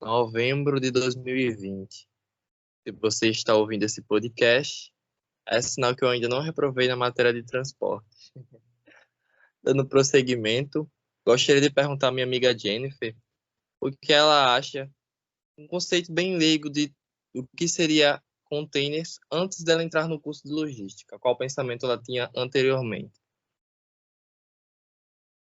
novembro de 2020. Se você está ouvindo esse podcast, é sinal que eu ainda não reprovei na matéria de transporte. Dando prosseguimento, gostaria de perguntar à minha amiga Jennifer o que ela acha, um conceito bem leigo de o que seria containers antes dela entrar no curso de logística. Qual pensamento ela tinha anteriormente?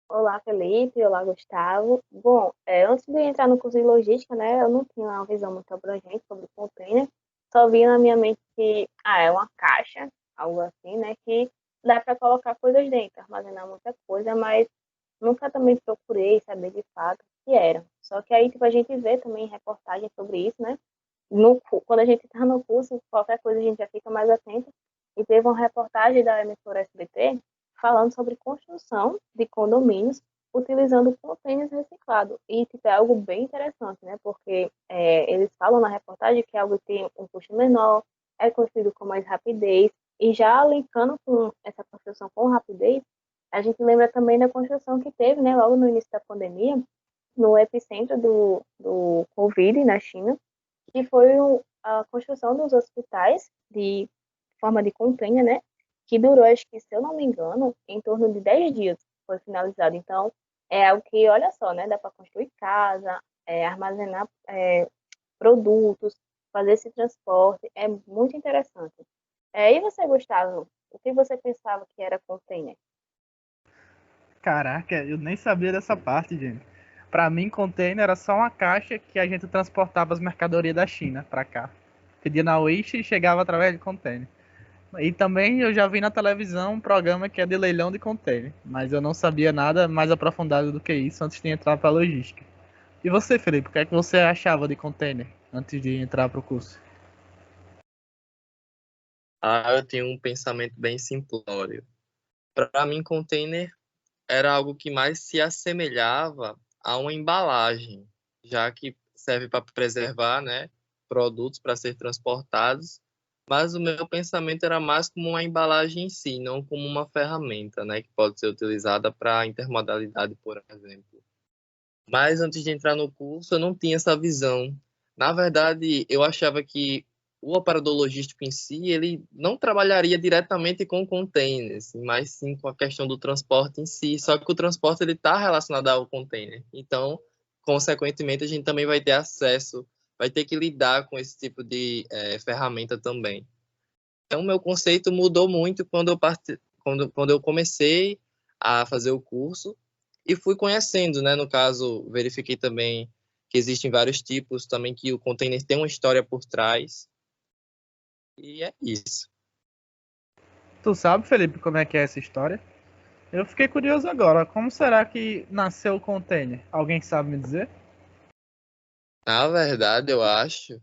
Olá, Felipe. Olá, Gustavo. Bom, antes de entrar no curso de logística, né, eu não tinha uma visão muito abrangente sobre container. Só via na minha mente que, é uma caixa, algo assim, né, que dá para colocar coisas dentro, armazenar muita coisa, mas nunca também procurei saber de fato o que era. Só que aí, tipo, a gente vê também reportagens sobre isso, né? Quando a gente está no curso, qualquer coisa a gente já fica mais atento. E teve uma reportagem da emissora SBT falando sobre construção de condomínios utilizando contêineres reciclados. E tipo, é algo bem interessante, né? Porque eles falam na reportagem que é algo que tem um custo menor, é construído com mais rapidez. E já linkando com essa construção com rapidez, a gente lembra também da construção que teve, né, logo no início da pandemia, no epicentro do Covid na China, que foi a construção dos hospitais de forma de container, né? Que durou, acho que, se eu não me engano, em torno de 10 dias foi finalizado. Então, é algo que, olha só, né? Dá para construir casa, armazenar produtos, fazer esse transporte. É muito interessante. E você, Gustavo, o que você pensava que era container? Caraca, eu nem sabia dessa parte, gente. Pra mim, container era só uma caixa que a gente transportava as mercadorias da China pra cá. Pedia na Wish e chegava através de container. E também eu já vi na televisão um programa que é de leilão de container, mas eu não sabia nada mais aprofundado do que isso antes de entrar pra logística. E você, Felipe, o que é que você achava de container antes de entrar pro curso? Eu tenho um pensamento bem simplório. Para mim, container era algo que mais se assemelhava a uma embalagem, já que serve para preservar, né, produtos para ser transportados, mas o meu pensamento era mais como uma embalagem em si, não como uma ferramenta, né, que pode ser utilizada para intermodalidade, por exemplo. Mas antes de entrar no curso, eu não tinha essa visão. Na verdade, eu achava que o operador logístico em si, ele não trabalharia diretamente com containers, mas sim com a questão do transporte em si. Só que o transporte ele está relacionado ao container. Então, consequentemente, a gente também vai ter acesso, vai ter que lidar com esse tipo de ferramenta também. Então, meu conceito mudou muito quando eu comecei a fazer o curso e fui conhecendo, né? No caso, verifiquei também que existem vários tipos, também que o container tem uma história por trás. E é isso. Tu sabe, Felipe, como é que é essa história? Eu fiquei curioso agora. Como será que nasceu o container? Alguém sabe me dizer? Na verdade, eu acho,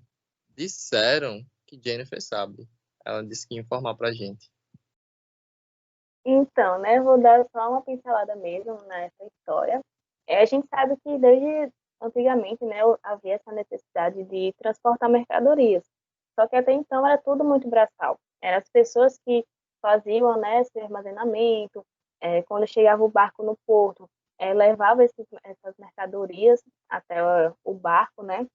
disseram que Jennifer sabe. Ela disse que ia informar pra gente. Então, né, vou dar só uma pincelada mesmo nessa história. A gente sabe que desde antigamente, né, havia essa necessidade de transportar mercadorias. Só que até então era tudo muito braçal. Eram as pessoas que faziam, né, esse armazenamento, quando chegava o barco no porto, levava essas mercadorias até o barco, né,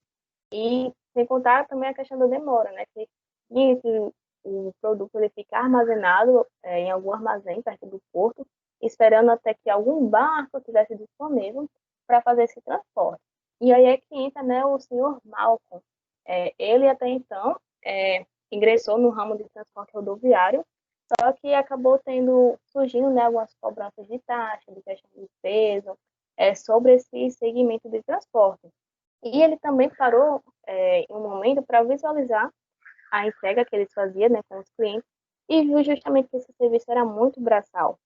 e sem contar também a questão da demora, né? Que o produto ele fica armazenado em algum armazém perto do porto, esperando até que algum barco estivesse disponível para fazer esse transporte. E aí é que entra, né, o senhor Malcolm. Ele até então ingressou no ramo de transporte rodoviário, só que acabou surgindo, né, algumas cobranças de taxa, de questão de peso, sobre esse segmento de transporte. E ele também parou em um momento para visualizar a entrega que eles faziam, né, com os clientes e viu justamente que esse serviço era muito braçal.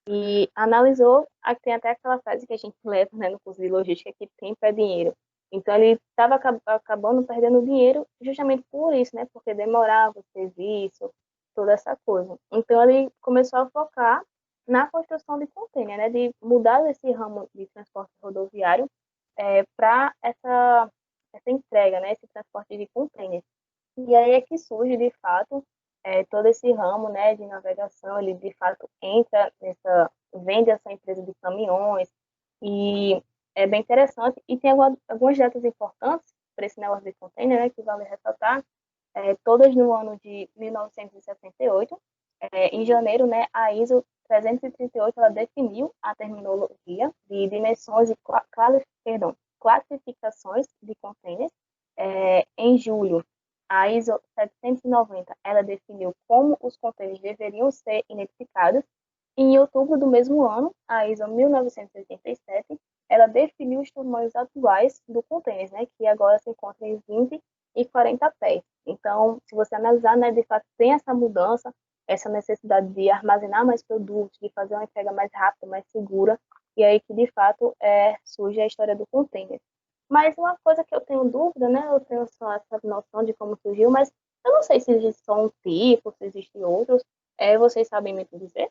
E analisou, tem até aquela frase que a gente leva, né, no curso de logística, que tempo é dinheiro. Então ele estava acabando perdendo dinheiro justamente por isso, né, porque demorava o serviço, toda essa coisa. Então ele começou a focar na construção de container, né, de mudar esse ramo de transporte rodoviário para essa entrega, né, esse transporte de contêineres. E aí é que surge, de fato, todo esse ramo, né, de navegação, ele de fato vende essa empresa de caminhões, e é bem interessante. E tem algumas datas importantes para esse negócio de container, né, que vale ressaltar, todas no ano de 1968. Em janeiro, né, a ISO 338 ela definiu a terminologia de dimensões e classificações de containers. Em julho, a ISO 790 ela definiu como os containers deveriam ser identificados. E em outubro do mesmo ano, a ISO 1987 ela definiu os tamanhos atuais do container, né, que agora se encontra em 20 e 40 pés. Então, se você analisar, né, de fato tem essa mudança, essa necessidade de armazenar mais produtos, de fazer uma entrega mais rápida, mais segura, e aí que de fato surge a história do container. Mas uma coisa que eu tenho dúvida, né, eu tenho só essa noção de como surgiu, mas eu não sei se existe só um tipo, se existem outros. Vocês sabem me dizer?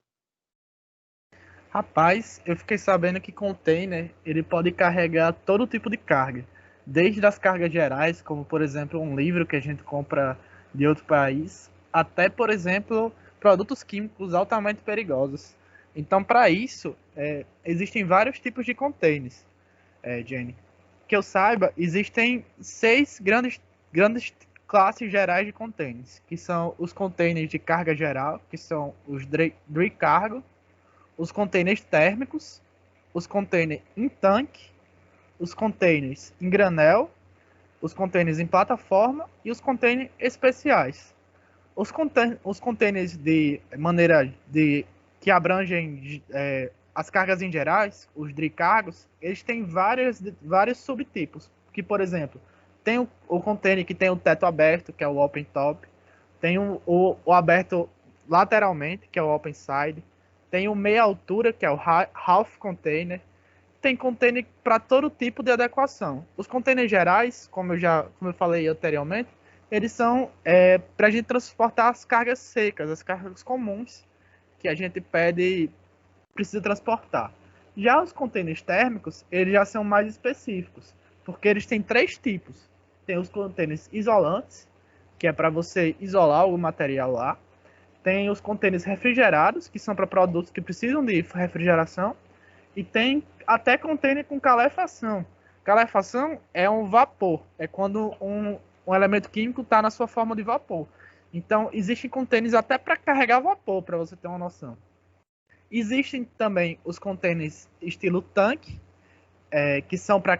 Rapaz, eu fiquei sabendo que container ele pode carregar todo tipo de carga, desde as cargas gerais, como por exemplo um livro que a gente compra de outro país, até por exemplo produtos químicos altamente perigosos. Então, para isso, existem vários tipos de containers, Jenny. Que eu saiba, existem 6 grandes classes gerais de containers, que são os containers de carga geral, que são os dry cargo, os containers térmicos, os containers em tanque, os containers em granel, os containers em plataforma e os containers especiais. Os containers de maneira que abrangem as cargas em gerais, os dry cargos, eles têm vários subtipos. Que, por exemplo, tem o container que tem o teto aberto, que é o open top, tem o aberto lateralmente, que é o open side, tem o meia altura, que é o half container. Tem container para todo tipo de adequação. Os containers gerais, como eu falei anteriormente, eles são para a gente transportar as cargas secas, as cargas comuns que a gente precisa transportar. Já os containers térmicos, eles já são mais específicos, porque eles têm 3 tipos. Tem os containers isolantes, que é para você isolar o material lá. Tem os containers refrigerados, que são para produtos que precisam de refrigeração. E tem até container com calefação. Calefação é um vapor, é quando um elemento químico está na sua forma de vapor. Então, existem containers até para carregar vapor, para você ter uma noção. Existem também os containers estilo tanque, que são para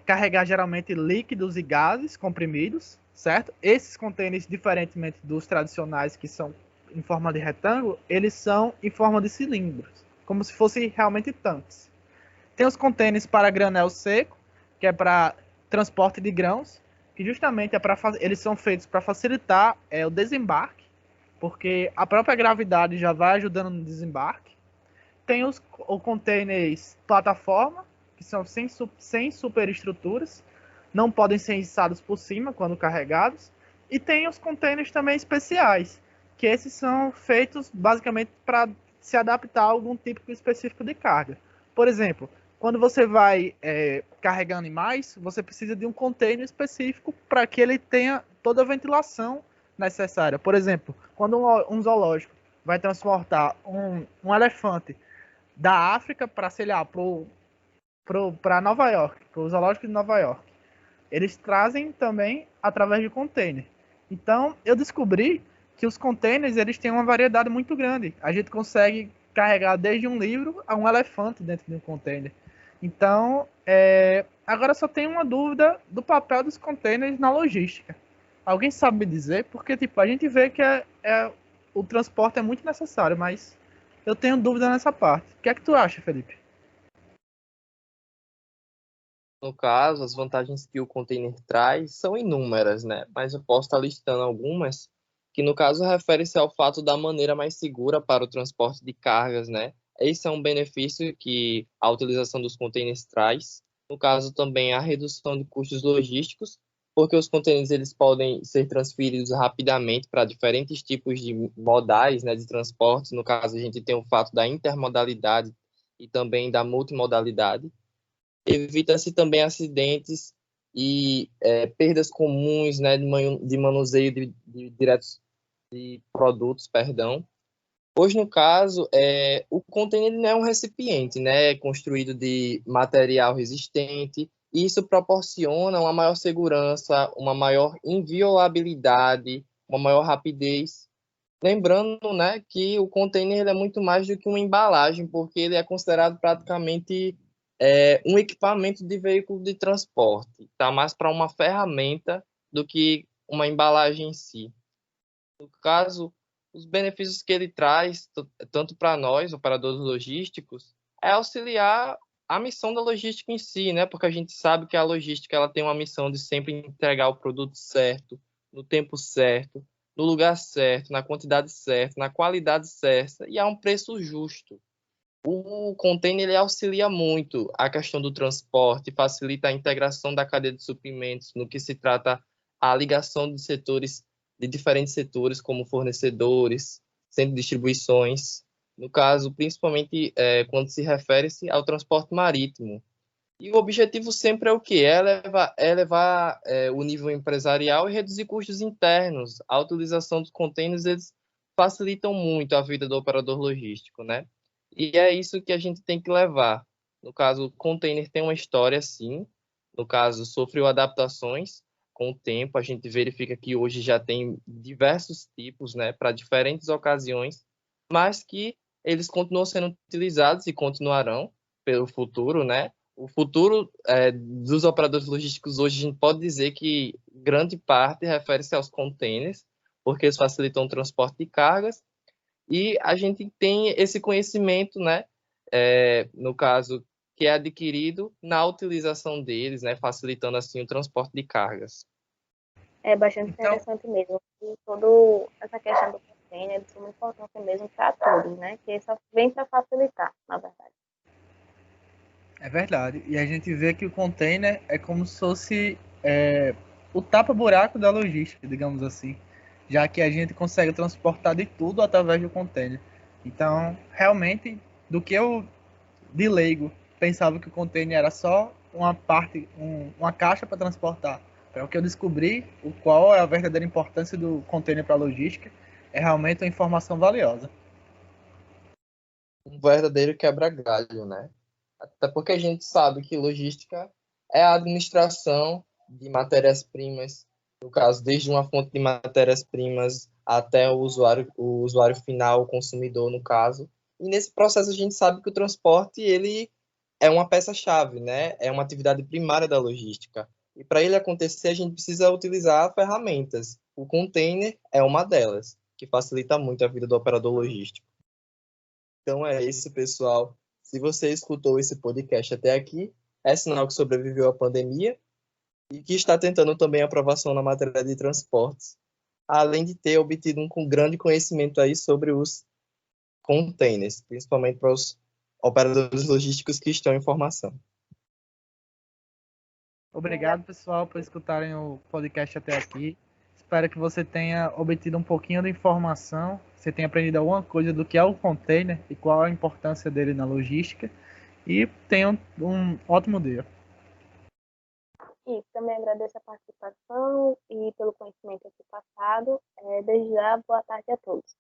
carregar geralmente líquidos e gases comprimidos, certo? Esses containers, diferentemente dos tradicionais que são em forma de retângulo, eles são em forma de cilindros, como se fossem realmente tanques. Tem os containers para granel seco, que é para transporte de grãos, que justamente eles são feitos para facilitar o desembarque, porque a própria gravidade já vai ajudando no desembarque. Tem os containers plataforma, que são sem superestruturas, não podem ser içados por cima quando carregados. E tem os containers também especiais, que esses são feitos basicamente para se adaptar a algum tipo específico de carga. Por exemplo, quando você vai carregar animais, você precisa de um container específico para que ele tenha toda a ventilação necessária. Por exemplo, quando um zoológico vai transportar um elefante da África para, sei lá, para Nova York, para o zoológico de Nova York, eles trazem também através de container. Então, eu descobri que os containers eles têm uma variedade muito grande. A gente consegue carregar desde um livro a um elefante dentro de um container. Então, agora só tem uma dúvida do papel dos containers na logística. Alguém sabe me dizer? Porque tipo, a gente vê que o transporte é muito necessário, mas eu tenho dúvida nessa parte. O que é que tu acha, Felipe? No caso, as vantagens que o container traz são inúmeras, né? Mas eu posso estar listando algumas, que no caso refere-se ao fato da maneira mais segura para o transporte de cargas, né? Esse é um benefício que a utilização dos containers traz. No caso, também a redução de custos logísticos, porque os containers eles podem ser transferidos rapidamente para diferentes tipos de modais, né, de transporte. No caso, a gente tem o fato da intermodalidade e também da multimodalidade. Evita-se também acidentes e perdas comuns, né, de manuseio de produtos, perdão. Pois, no caso, o container não é um recipiente, né, construído de material resistente, e isso proporciona uma maior segurança, uma maior inviolabilidade, uma maior rapidez. Lembrando, né, que o container ele é muito mais do que uma embalagem, porque ele é considerado praticamente um equipamento de veículo de transporte. Está mais para uma ferramenta do que uma embalagem em si. No caso, os benefícios que ele traz, tanto para nós, operadores logísticos, é auxiliar a missão da logística em si, né? Porque a gente sabe que a logística ela tem uma missão de sempre entregar o produto certo, no tempo certo, no lugar certo, na quantidade certa, na qualidade certa e a um preço justo. O container ele auxilia muito a questão do transporte, facilita a integração da cadeia de suprimentos no que se trata a ligação de diferentes setores, como fornecedores, centro de distribuições, no caso, principalmente quando se refere-se ao transporte marítimo. E o objetivo sempre é o quê? É elevar o nível empresarial e reduzir custos internos. A utilização dos containers, eles facilitam muito a vida do operador logístico, né? E é isso que a gente tem que levar. No caso, o container tem uma história, sim. No caso, sofreu adaptações com o tempo. A gente verifica que hoje já tem diversos tipos, né, para diferentes ocasiões, mas que eles continuam sendo utilizados e continuarão pelo futuro, né? O futuro dos operadores logísticos hoje, a gente pode dizer que grande parte refere-se aos containers, porque eles facilitam o transporte de cargas, e a gente tem esse conhecimento, né, no caso, que é adquirido na utilização deles, né, facilitando assim o transporte de cargas. É bastante Então, interessante mesmo. E toda essa questão do container é de suma importância mesmo para todos, né? Que só vem para facilitar, na verdade. é verdade. E a gente vê que o container é como se fosse o tapa-buraco da logística, digamos assim. Já que a gente consegue transportar de tudo através do container. Então, realmente, do que eu, de leigo, pensava que o container era só uma parte, uma caixa para transportar. Para o que eu descobri, qual é a verdadeira importância do container para a logística, é realmente uma informação valiosa. Um verdadeiro quebra-galho, né? Até porque a gente sabe que logística é a administração de matérias-primas, no caso, desde uma fonte de matérias-primas até o usuário final, o consumidor, no caso. E nesse processo a gente sabe que o transporte ele é uma peça-chave, né? É uma atividade primária da logística. E para ele acontecer, a gente precisa utilizar ferramentas. O container é uma delas, que facilita muito a vida do operador logístico. Então é isso, pessoal. Se você escutou esse podcast até aqui, é sinal que sobreviveu à pandemia e que está tentando também aprovação na matéria de transportes, além de ter obtido um grande conhecimento aí sobre os containers, principalmente para os operadores logísticos que estão em formação. Obrigado, pessoal, por escutarem o podcast até aqui. Espero que você tenha obtido um pouquinho de informação, você tenha aprendido alguma coisa do que é o container e qual a importância dele na logística. E tenham um ótimo dia. E também agradeço a participação e pelo conhecimento aqui passado. Desde já, boa tarde a todos.